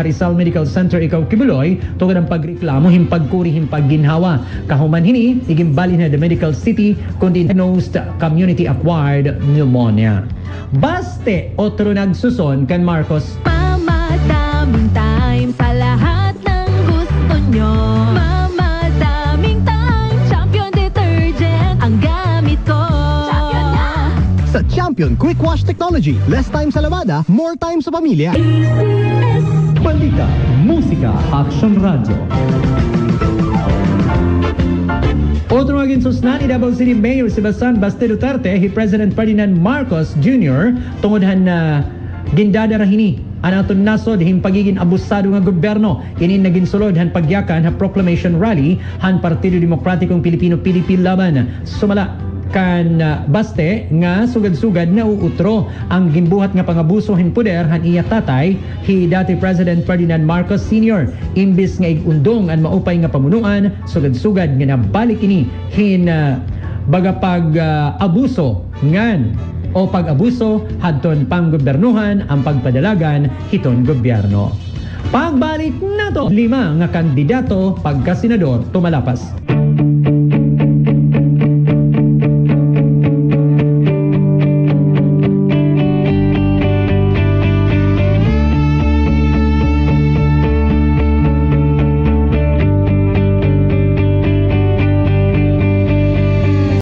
Rizal Medical Center ikaw Kibuloy tungod ang pagreklamo himpagkuri himpagginhawa kahuman hini igimbali na the medical city kundi diagnosed community acquired pneumonia. Baste otro nagsuson kan Marcos. Mamadaming time sa lahat ng gusto nyo. Mamadaming time, Champion Detergent ang gamit ko. Champion na! Sa Champion Quick Wash Technology, less time sa lavada, more time sa pamilya. Balita, musika, action radio. Otro maging susnan ni Davao City Mayor Sebastian Baste Duterte, hi President Ferdinand Marcos Jr. tungod na gindada rahini ang aton nasod hing pagiging abusado nga gobyerno kini naging sulod han pagyakan ha proclamation rally han Partido Demokratikong Pilipino PDP laban sumala kan Baste nga sugad-sugad na uutro ang gimbuhat nga pangabuso hin poder han iya tatay hi dati President Ferdinand Marcos Sr. Imbis nga igundong ang maupay nga pamunuan sugad-sugad nga nabalik ini hin bagapag abuso ngan o pag-abuso hadton panggobernuhan ang pagpadalagan hiton gobyerno. Pagbalik nato 5 nga kandidato pagka senador tumalapas.